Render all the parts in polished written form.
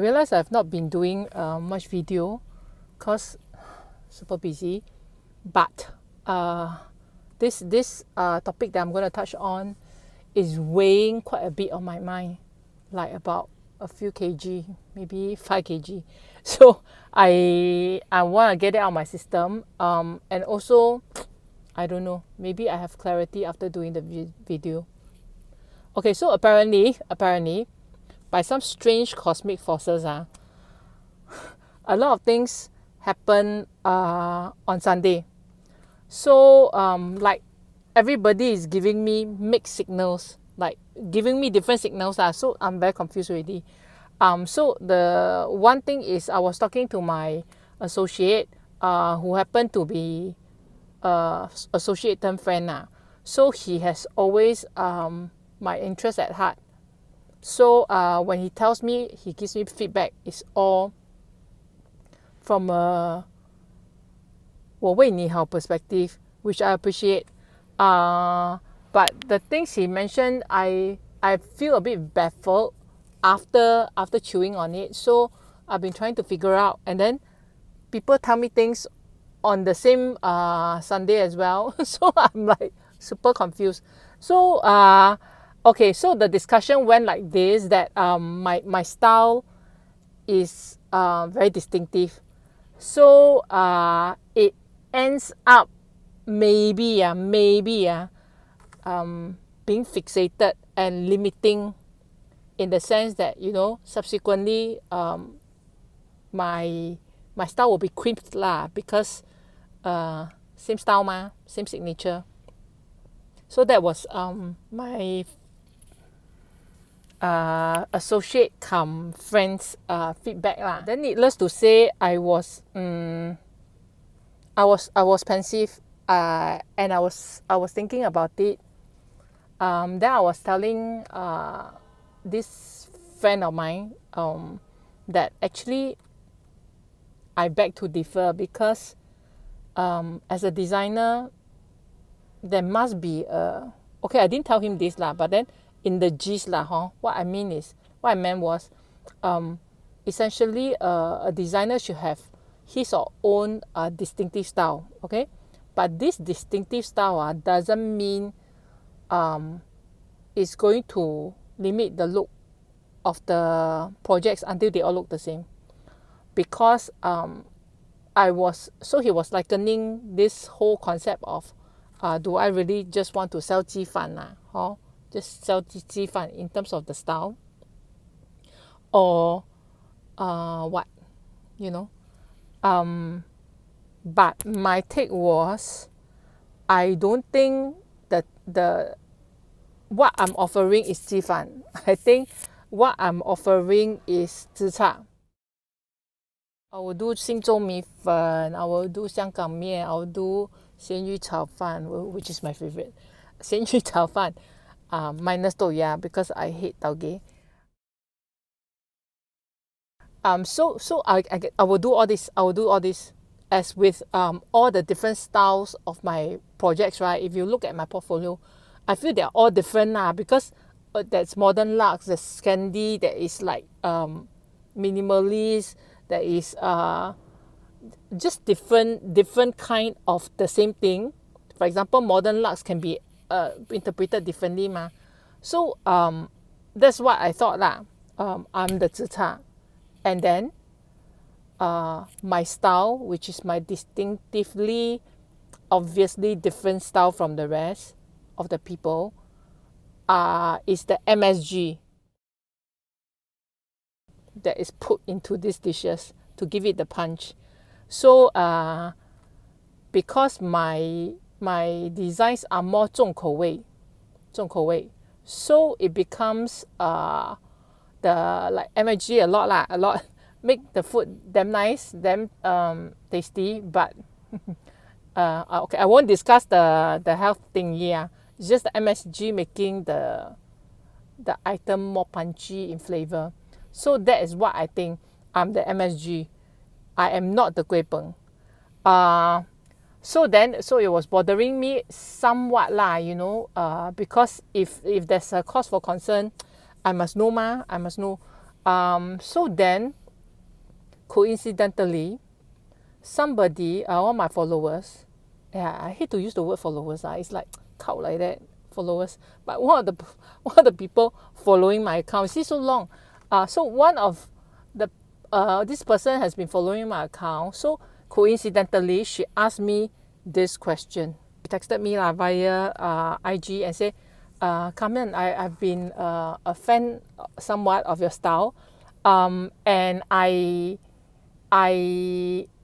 I realize I've not been doing much video because super busy, but this topic that I'm going to touch on is weighing quite a bit on my mind, like about a few kg, maybe 5 kg. So I want to get it out of my system, and also I don't know, maybe I have clarity after doing the video. Okay, so apparently by some strange cosmic forces, a lot of things happen on Sunday. So like everybody is giving me mixed signals, like giving me different signals. So I'm very confused already. So the one thing is I was talking to my associate who happened to be associate term friend. So he has always my interest at heart. So when he tells me, he gives me feedback, it's all from a 我为你好 perspective, which I appreciate. But the things he mentioned, I feel a bit baffled after chewing on it. So I've been trying to figure out, and then people tell me things on the same Sunday as well. So I'm like super confused. So okay, so the discussion went like this, that my style is very distinctive. So it ends up maybe being fixated and limiting, in the sense that, you know, subsequently my style will be crimped lah, because same style same signature. So that was my associate cum friends feedback lah. Then needless to say, I was pensive, and I was thinking about it. Then I was telling this friend of mine that actually I beg to differ, because as a designer, there must be okay, I didn't tell him this lah, but then in the gist lah, what I meant was essentially a designer should have his or own distinctive style, okay? But this distinctive style doesn't mean it's going to limit the look of the projects until they all look the same. Because he was likening this whole concept of do I really just want to sell 鸡饭 just sell 鸡饭 in terms of the style, or what, you know. But my take was, I don't think that what I'm offering is 鸡饭. I think what I'm offering is 自茶. I will do 新州米粉, I will do 香港面, I will do 咸鱼炒饭, which is my favorite. 咸鱼炒饭 minus 豆芽, because I hate taugeh. So I will do all this. As with all the different styles of my projects, right? If you look at my portfolio, I feel they're all different now, because there's modern luxe, there's Scandi, there is like minimalist, there is just different kind of the same thing. For example, modern luxe can be interpreted differently So that's what I thought lah. I'm the 自茶, and then my style, which is my distinctively, obviously different style from the rest of the people, is the MSG that is put into these dishes to give it the punch. So because my designs are more 重口味, so it becomes the like MSG a lot make the food damn nice, damn tasty, but okay, I won't discuss the health thing here. It's just the MSG making the item more punchy in flavor. So that is what I think. I'm the MSG. I am not the kueh peng. So it was bothering me somewhat lah, you know, because if there's a cause for concern, I must know. So then, coincidentally, somebody, one of my followers, yeah, I hate to use the word followers, it's like cult like that, followers. But one of the people following my account, see so long. So one of the this person has been following my account. So coincidentally, she asked me this question. She texted me via IG and said, Carmen, I've been a fan somewhat of your style, and I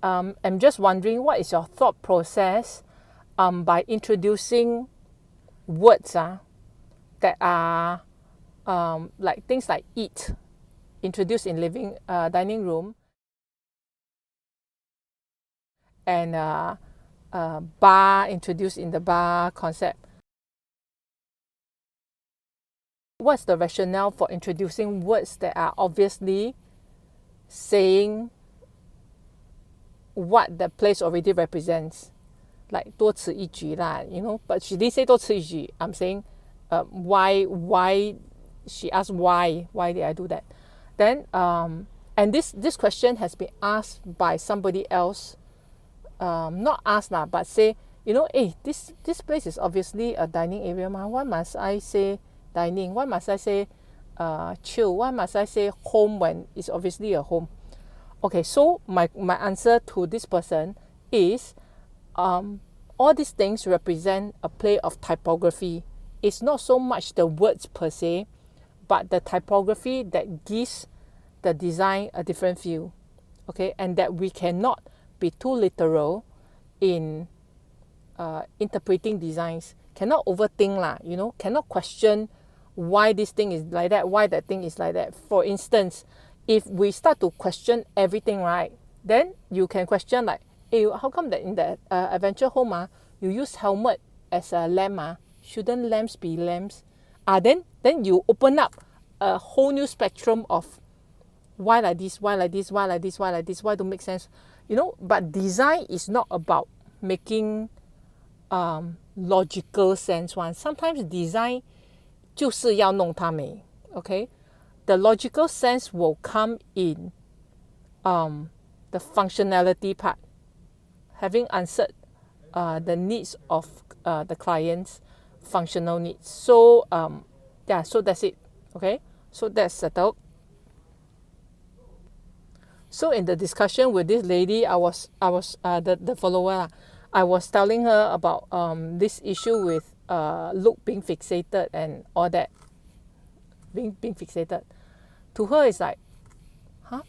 am just wondering what is your thought process by introducing words that are like things like eat introduced in dining room, and bar introduced in the bar concept. What's the rationale for introducing words that are obviously saying what the place already represents, like 多此一举 lah, but she didn't say 多此一举. I'm saying why she asked why did I do that. Then and this question has been asked by somebody else, not asked lah, but say, this place is obviously a dining area ma. Why must I say dining? Why must I say chill? Why must I say home when it's obviously a home? Okay, so my answer to this person is all these things represent a play of typography. It's not so much the words per se, but the typography that gives the design a different feel. Okay, and that we cannot be too literal in interpreting designs. Cannot overthink lah, cannot question why this thing is like that, why that thing is like that. For instance, if we start to question everything, right, then you can question like, hey, how come that in the adventure home you use helmet as a lamp? Shouldn't lamps be lamps? Then you open up a whole new spectrum of why like this, why like this, why like this, why like this, why don't make sense, But design is not about making logical sense one. Sometimes design 就是要弄它美, okay? The logical sense will come in the functionality part, having answered the needs of the client's functional needs. So so that's it. Okay, so that's settled. So in the discussion with this lady, I was the follower. I was telling her about this issue with look being fixated and all that. Being fixated. To her, it's like,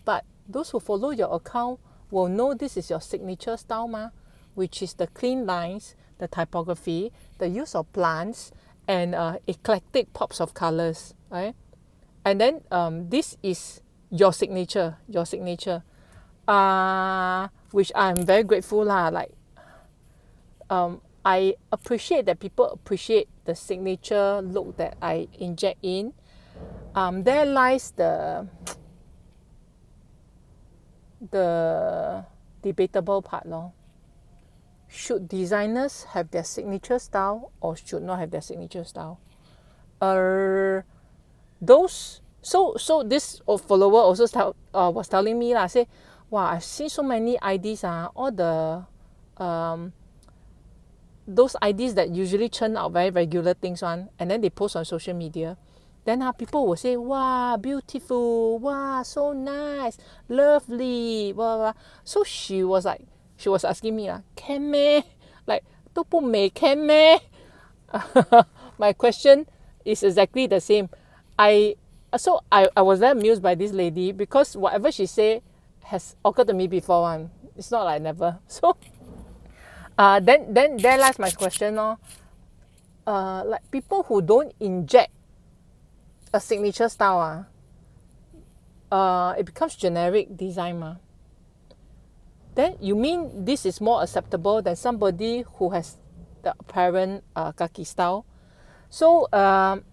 but those who follow your account will know this is your signature style, which is the clean lines, the typography, the use of plants, and eclectic pops of colors, right? And then this is your signature, which I'm very grateful lah. Like, I appreciate that people appreciate the signature look that I inject in. There lies the debatable part, lor. Should designers have their signature style or should not have their signature style? So this follower also was telling me say, wow, I've seen so many IDs all the those IDs that usually churn out very regular things one, and then they post on social media. Then people will say, wow, beautiful, wow, so nice, lovely, blah, blah, blah. So she was asking me, can meh? Like, 都不美 can meh? My question is exactly the same. I was very amused by this lady because whatever she say has occurred to me before one. It's not like never. So then there lies my question, like people who don't inject a signature style, it becomes generic design. Then you mean this is more acceptable than somebody who has the apparent kaki style? So so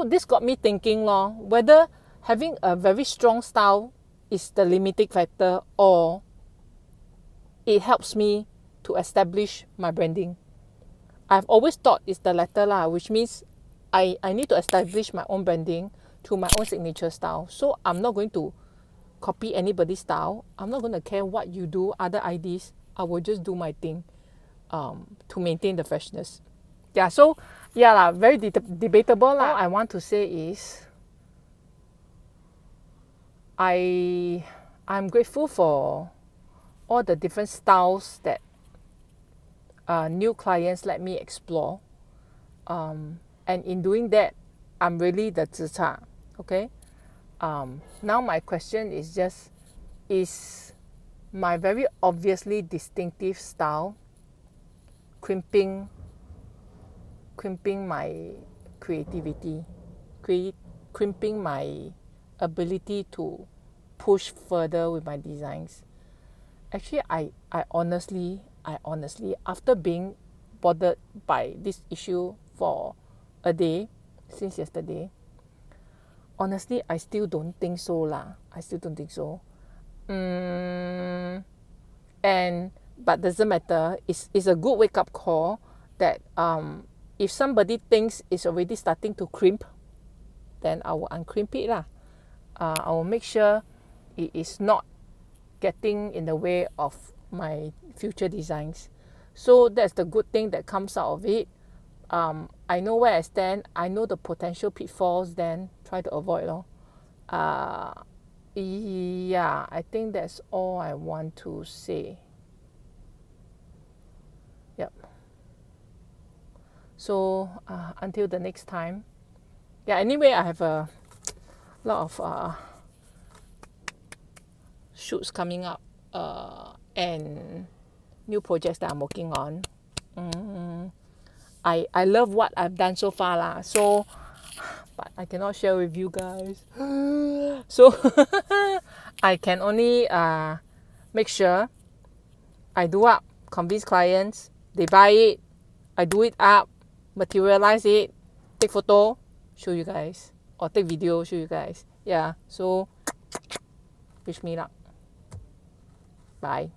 this got me thinking whether having a very strong style is the limiting factor or it helps me to establish my branding. I've always thought it's the latter which means I need to establish my own branding to my own signature style. So I'm not going to copy anybody's style. I'm not going to care what you do, other IDs. I will just do my thing to maintain the freshness. Yeah, so yeah lah, very debatable lah. All I want to say is I'm grateful for all the different styles that new clients let me explore. And in doing that, I'm really the zhi. Okay. Now my question is just, is my very obviously distinctive style crimping my creativity, crimping my ability to push further with my designs? Actually, I honestly, after being bothered by this issue for a day since yesterday, honestly, I still don't think so lah. I still don't think so. But doesn't matter. It's a good wake up call that if somebody thinks it's already starting to crimp, then I will uncrimp it lah. I will make sure it is not getting in the way of my future designs. So that's the good thing that comes out of it. I know where I stand. I know the potential pitfalls. Then try to avoid lor. Yeah, I think that's all I want to say. Yep. So until the next time. Yeah, anyway, I have a lot of shoots coming up and new projects that I'm working on. I love what I've done so far lah. So, but I cannot share with you guys. So I can only make sure I do up, convince clients, they buy it, I do it up, materialize it, take photo, show you guys, or take video, show you guys. Yeah, so wish me luck. Bye.